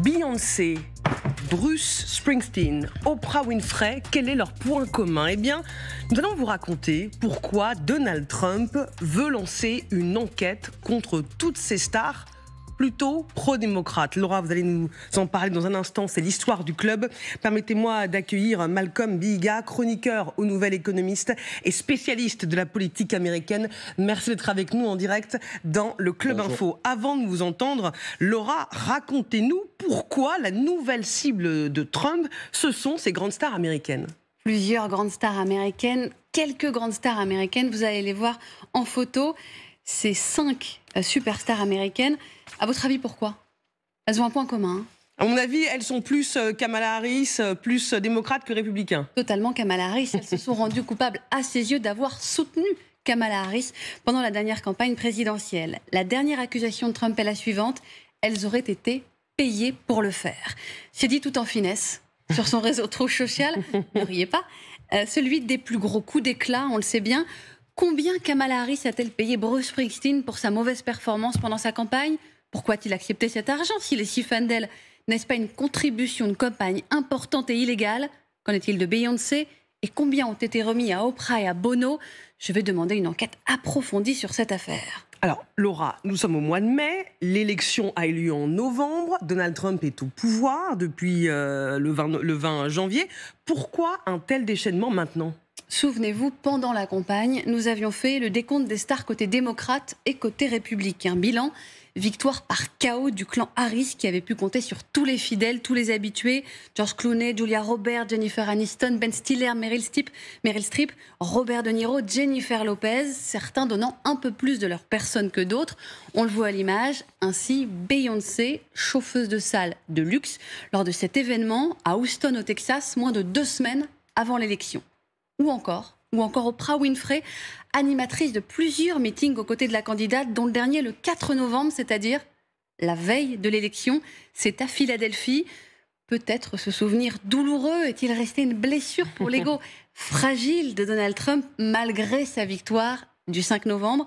Beyoncé, Bruce Springsteen, Oprah Winfrey, quel est leur point commun? Eh bien, nous allons vous raconter pourquoi Donald Trump veut lancer une enquête contre toutes ces stars plutôt pro-démocrates. Laura, vous allez nous en parler dans un instant, c'est l'histoire du club. Permettez-moi d'accueillir Malcolm Bihiga, chroniqueur au Nouvel Économiste et spécialiste de la politique américaine. Merci d'être avec nous en direct dans le Club Bonjour. Info. Avant de vous entendre, Laura, racontez-nous pourquoi la nouvelle cible de Trump, ce sont ces grandes stars américaines. Plusieurs grandes stars américaines, quelques grandes stars américaines, vous allez les voir en photo. Ces 5 superstars américaines. À votre avis, pourquoi? Elles ont un point commun. À mon avis, elles sont plus Kamala Harris, plus démocrates que républicains. Totalement Kamala Harris. Elles se sont rendues coupables à ses yeux d'avoir soutenu Kamala Harris pendant la dernière campagne présidentielle. La dernière accusation de Trump est la suivante. Elles auraient été payées pour le faire. C'est dit tout en finesse sur son réseau Truth Social. Ne riez pas. Celui des plus gros coups d'éclat, on le sait bien. Combien Kamala Harris a-t-elle payé Bruce Springsteen pour sa mauvaise performance pendant sa campagne? Pourquoi a-t-il accepté cet argent s'il est si fan d'elle? N'est-ce pas une contribution de campagne importante et illégale? Qu'en est-il de Beyoncé? Et combien ont été remis à Oprah et à Bono? Je vais demander une enquête approfondie sur cette affaire. Alors, Laura, nous sommes au mois de mai, l'élection a eu lieu en novembre, Donald Trump est au pouvoir depuis le 20 janvier. Pourquoi un tel déchaînement maintenant ? Souvenez-vous, pendant la campagne, nous avions fait le décompte des stars côté démocrate et côté républicain. Bilan, victoire par chaos du clan Harris qui avait pu compter sur tous les fidèles, tous les habitués. George Clooney, Julia Roberts, Jennifer Aniston, Ben Stiller, Meryl Streep, Robert De Niro, Jennifer Lopez, certains donnant un peu plus de leur personne que d'autres. On le voit à l'image. Ainsi, Beyoncé, chauffeuse de salle de luxe, lors de cet événement à Houston au Texas, moins de 2 semaines avant l'élection. Ou encore Oprah Winfrey, animatrice de plusieurs meetings aux côtés de la candidate, dont le dernier le 4 novembre, c'est-à-dire la veille de l'élection. C'est à Philadelphie. Peut-être ce souvenir douloureux est-il resté une blessure pour l'ego fragile de Donald Trump malgré sa victoire du 5 novembre.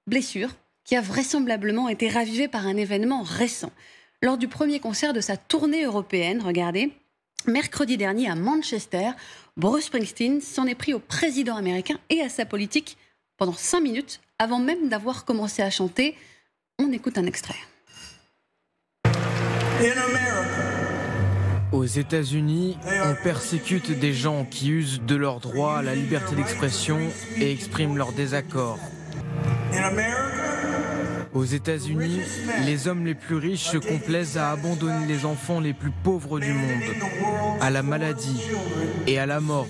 Blessure qui a vraisemblablement été ravivée par un événement récent. Lors du premier concert de sa tournée européenne, regardez, mercredi dernier à Manchester, Bruce Springsteen s'en est pris au président américain et à sa politique pendant 5 minutes avant même d'avoir commencé à chanter. On écoute un extrait. Aux États-Unis, on persécute des gens qui usent de leur droit à la liberté d'expression et expriment leur désaccord. Aux États-Unis, les hommes les plus riches se complaisent à abandonner les enfants les plus pauvres du monde, à la maladie et à la mort.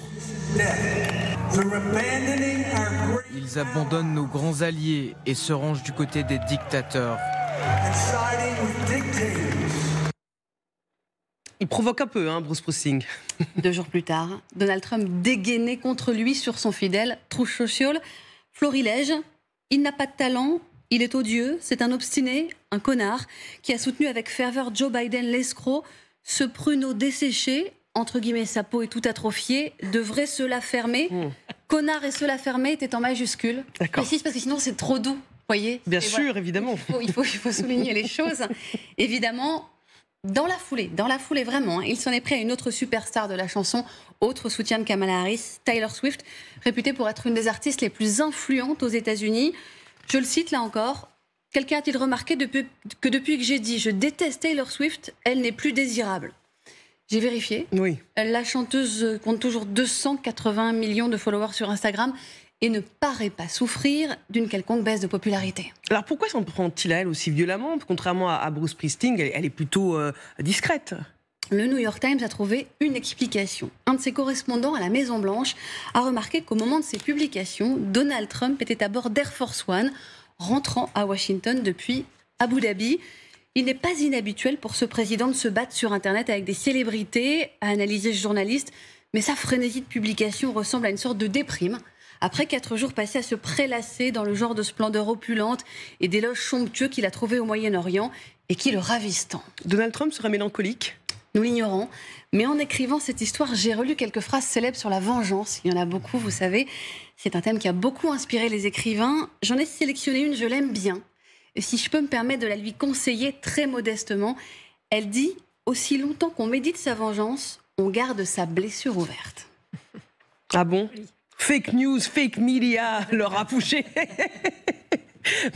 Ils abandonnent nos grands alliés et se rangent du côté des dictateurs. Il provoque un peu, Bruce Springsteen. 2 jours plus tard, Donald Trump dégainait contre lui sur son fidèle Truth Social. Florilège, il n'a pas de talent. Il est odieux, c'est un obstiné, un connard, qui a soutenu avec ferveur Joe Biden l'escroc. Ce pruneau desséché, entre guillemets, sa peau est tout atrophiée, devrait se la fermer. Connard et se la fermer était en majuscule. D'accord. Précise parce que sinon c'est trop doux, voyez. Bien Et sûr, voilà. évidemment. Il faut souligner les choses. Évidemment, dans la foulée vraiment, il s'en est pris à une autre superstar de la chanson, autre soutien de Kamala Harris, Taylor Swift, réputée pour être une des artistes les plus influentes aux États-Unis. Je le cite là encore. Quelqu'un a-t-il remarqué que depuis que j'ai dit « je déteste Taylor Swift », elle n'est plus désirable? J'ai vérifié. Oui. La chanteuse compte toujours 280 millions de followers sur Instagram et ne paraît pas souffrir d'une quelconque baisse de popularité. Alors pourquoi s'en prend-il à elle aussi violemment? Contrairement à Bruce Springsteen, elle est plutôt discrète. Le New York Times a trouvé une explication. Un de ses correspondants à la Maison-Blanche a remarqué qu'au moment de ses publications, Donald Trump était à bord d'Air Force One, rentrant à Washington depuis Abu Dhabi. Il n'est pas inhabituel pour ce président de se battre sur Internet avec des célébrités, a analysé ce journaliste, mais sa frénésie de publication ressemble à une sorte de déprime. Après 4 jours passés à se prélasser dans le genre de splendeur opulente et d'éloges somptueux qu'il a trouvé au Moyen-Orient et qui le ravissent tant. Donald Trump serait mélancolique? Nous l'ignorons, mais en écrivant cette histoire, j'ai relu quelques phrases célèbres sur la vengeance. Il y en a beaucoup, vous savez. C'est un thème qui a beaucoup inspiré les écrivains. J'en ai sélectionné une, je l'aime bien. Et si je peux me permettre de la lui conseiller très modestement, elle dit Aussi longtemps qu'on médite sa vengeance, on garde sa blessure ouverte. Ah bon? Fake news, fake media, leur a poussé.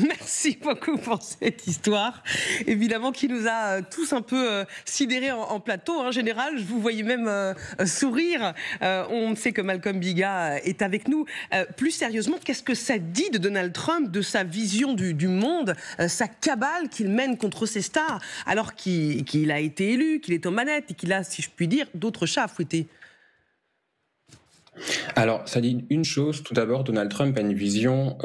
Merci beaucoup pour cette histoire, évidemment qui nous a tous un peu sidérés en plateau. En général, je vous voyais même sourire. On sait que Malcolm Biga est avec nous. Plus sérieusement, qu'est-ce que ça dit de Donald Trump, de sa vision du monde, sa cabale qu'il mène contre ses stars, alors qu'il a été élu, qu'il est aux manettes et qu'il a, si je puis dire, d'autres chats à fouetter? Alors, ça dit une chose. Tout d'abord, Donald Trump a une vision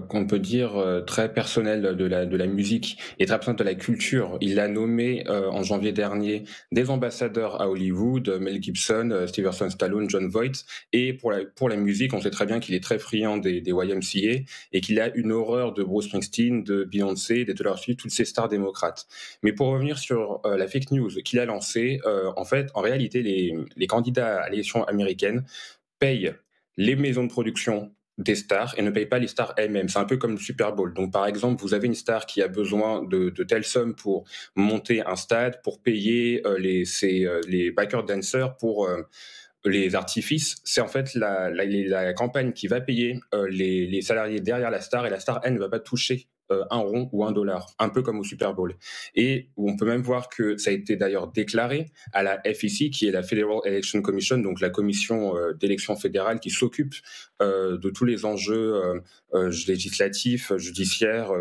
qu'on peut dire très personnelle de la musique et très personnelle de la culture. Il a nommé en janvier dernier des ambassadeurs à Hollywood, Mel Gibson, Sylvester Stallone, Jon Voight. Et pour la musique, on sait très bien qu'il est très friand des YMCA et qu'il a une horreur de Bruce Springsteen, de Beyoncé, des Taylor Swift, toutes ces stars démocrates. Mais pour revenir sur la fake news qu'il a lancée, en réalité, les candidats à l'élection américaine payent les maisons de production des stars et ne payent pas les stars elles-mêmes. C'est un peu comme le Super Bowl. Donc, par exemple, vous avez une star qui a besoin de telles sommes pour monter un stade, pour payer les backer dancers, pour les artifices. C'est en fait la campagne qui va payer les salariés derrière la star, et la star, elle, ne va pas toucher un rond ou $1, un peu comme au Super Bowl. Et on peut même voir que ça a été d'ailleurs déclaré à la FEC, qui est la Federal Election Commission, donc la commission d'élection fédérale qui s'occupe de tous les enjeux législatifs, judiciaires,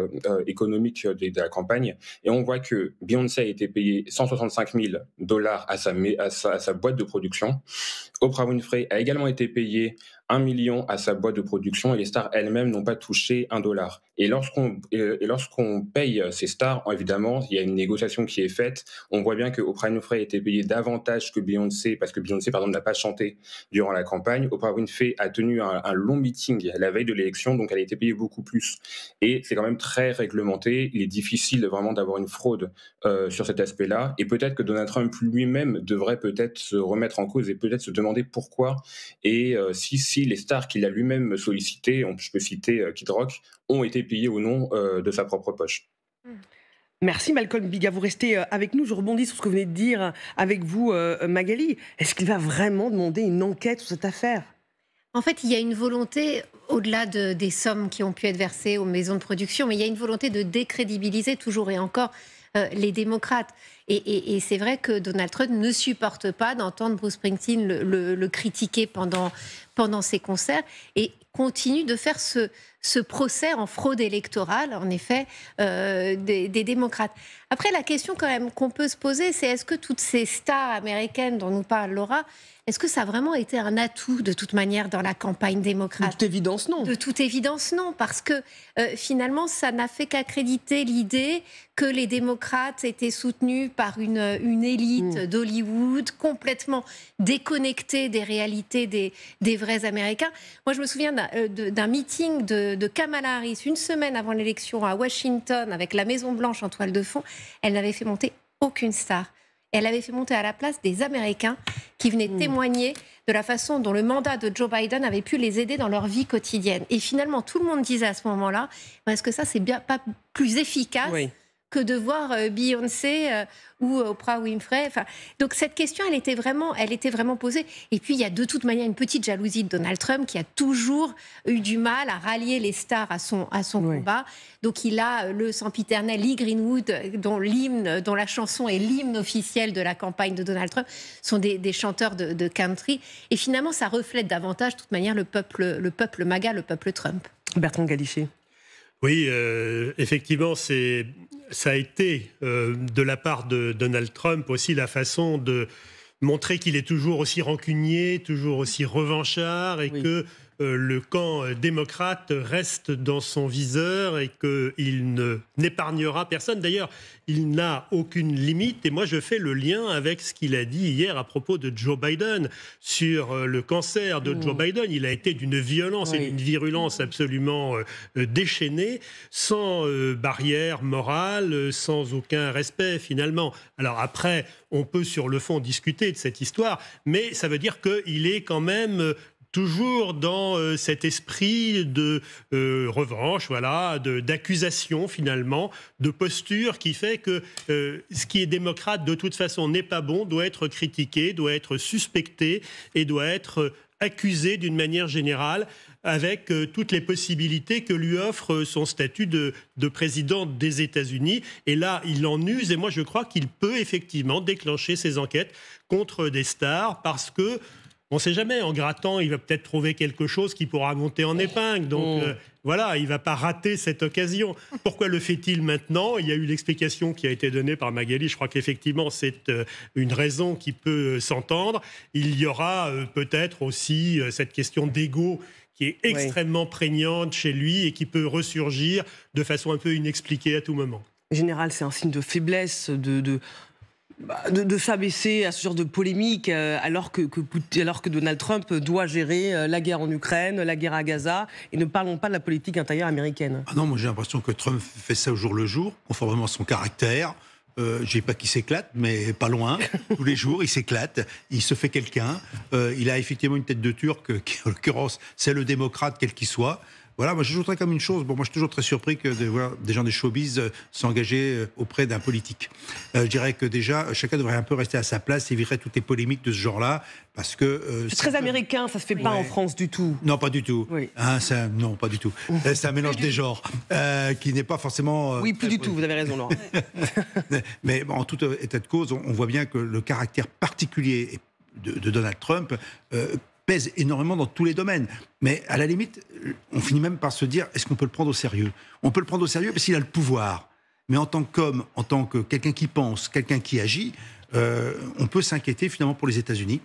économiques de la campagne. Et on voit que Beyoncé a été payée $165,000 à sa boîte de production. Oprah Winfrey a également été payée $1 million à sa boîte de production, et les stars elles-mêmes n'ont pas touché $1. Et lorsqu'on paye ces stars, évidemment, il y a une négociation qui est faite. On voit bien que Oprah Winfrey a été payée davantage que Beyoncé, parce que Beyoncé, par exemple, n'a pas chanté durant la campagne. Oprah Winfrey a tenu un long meeting la veille de l'élection, donc elle a été payée beaucoup plus. Et c'est quand même très réglementé. Il est difficile vraiment d'avoir une fraude sur cet aspect-là. Et peut-être que Donald Trump lui-même devrait peut-être se remettre en cause et peut-être se demander pourquoi. Et si les stars qu'il a lui-même sollicitées, je peux citer Kid Rock, ont été payées au nom de sa propre poche. Merci Malcolm Biga, vous restez avec nous. Je rebondis sur ce que vous venez de dire avec vous, Magali. Est-ce qu'il va vraiment demander une enquête sur cette affaire? En fait, il y a une volonté, au-delà des sommes qui ont pu être versées aux maisons de production, mais il y a une volonté de décrédibiliser toujours et encore les démocrates. Et c'est vrai que Donald Trump ne supporte pas d'entendre Bruce Springsteen le critiquer pendant ses concerts, et continue de faire ce procès en fraude électorale, en effet, des démocrates. Après, la question quand même qu'on peut se poser, c'est est-ce que toutes ces stars américaines dont nous parle Laura, est-ce que ça a vraiment été un atout de toute manière dans la campagne démocrate? De toute évidence, non. De toute évidence, non, parce que finalement, ça n'a fait qu'accréditer l'idée que les démocrates étaient soutenus par une élite d'Hollywood complètement déconnectée des réalités des vrais Américains. Moi, je me souviens d'un meeting de Kamala Harris une semaine avant l'élection à Washington avec la Maison-Blanche en toile de fond. Elle n'avait fait monter aucune star. Elle avait fait monter à la place des Américains qui venaient témoigner de la façon dont le mandat de Joe Biden avait pu les aider dans leur vie quotidienne. Et finalement, tout le monde disait à ce moment-là, est-ce que ça, c'est bien pas plus efficace que de voir Beyoncé ou Oprah Winfrey. Enfin, donc cette question, elle était vraiment posée. Et puis, il y a de toute manière une petite jalousie de Donald Trump qui a toujours eu du mal à rallier les stars à son combat. Donc, il a le sempiternel Lee Greenwood, dont la chanson est l'hymne officiel de la campagne de Donald Trump, sont des chanteurs de country. Et finalement, ça reflète davantage, de toute manière, le peuple MAGA, le peuple Trump. Bertrand Galichet. Oui, effectivement, ça a été de la part de Donald Trump aussi la façon de montrer qu'il est toujours aussi rancunier, toujours aussi revanchard, et que le camp démocrate reste dans son viseur et qu'il n'épargnera personne. D'ailleurs, il n'a aucune limite. Et moi, je fais le lien avec ce qu'il a dit hier à propos de Joe Biden sur le cancer de Joe Biden. Il a été d'une violence et d'une virulence absolument déchaînée, sans barrière morale, sans aucun respect finalement. Alors après, on peut sur le fond discuter de cette histoire, mais ça veut dire qu'il est quand même toujours dans cet esprit de revanche, voilà, d'accusation finalement, de posture qui fait que ce qui est démocrate de toute façon n'est pas bon, doit être critiqué, doit être suspecté et doit être accusé d'une manière générale, avec toutes les possibilités que lui offre son statut de président des États-Unis. Et là, il en use, et moi je crois qu'il peut effectivement déclencher ces enquêtes contre des stars, parce que on ne sait jamais, en grattant, il va peut-être trouver quelque chose qui pourra monter en épingle. Donc voilà, il ne va pas rater cette occasion. Pourquoi le fait-il maintenant ? Il y a eu l'explication qui a été donnée par Magali. Je crois qu'effectivement, c'est une raison qui peut s'entendre. Il y aura peut-être aussi cette question d'ego qui est extrêmement prégnante chez lui et qui peut ressurgir de façon un peu inexpliquée à tout moment. En général, c'est un signe de faiblesse, de s'abaisser à ce genre de polémique alors que Donald Trump doit gérer la guerre en Ukraine, la guerre à Gaza, et ne parlons pas de la politique intérieure américaine. Ah non, moi j'ai l'impression que Trump fait ça au jour le jour, conformément à son caractère. Je dis pas qu'il s'éclate, mais pas loin. Tous les jours, il s'éclate, il se fait quelqu'un. Il a effectivement une tête de Turc, qui en l'occurrence, c'est le démocrate, quel qu'il soit. Voilà, moi j'ajouterais comme une chose. Bon, moi je suis toujours très surpris que de voir des gens des showbiz s'engager auprès d'un politique. Je dirais que déjà, chacun devrait un peu rester à sa place, éviterait toutes les polémiques de ce genre-là, parce que... c'est très américain, ça se fait pas en France du tout. Non, pas du tout. Oui. Hein, non, pas du tout. C'est un mélange des genres, qui n'est pas forcément... oui, plus du tout, vous avez raison, Laurent. Mais bon, en tout état de cause, on voit bien que le caractère particulier de Donald Trump... pèse énormément dans tous les domaines. Mais à la limite, on finit même par se dire, est-ce qu'on peut le prendre au sérieux ? On peut le prendre au sérieux parce qu'il a le pouvoir. Mais en tant qu'homme, en tant que quelqu'un qui pense, quelqu'un qui agit, on peut s'inquiéter finalement pour les États-Unis.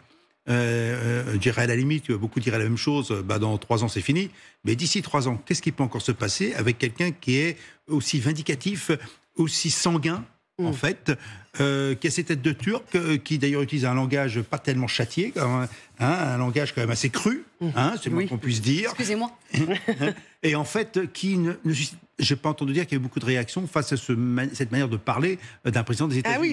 Je dirais à la limite, beaucoup diraient la même chose, dans 3 ans c'est fini. Mais d'ici 3 ans, qu'est-ce qui peut encore se passer avec quelqu'un qui est aussi vindicatif, aussi sanguin, en fait, qui a ses têtes de Turc, qui d'ailleurs utilise un langage pas tellement châtié, un langage quand même assez cru, c'est le moins qu'on puisse dire. Excusez-moi. Et en fait, qui je n'ai pas entendu dire qu'il y avait beaucoup de réactions face à cette manière de parler d'un président des États-Unis.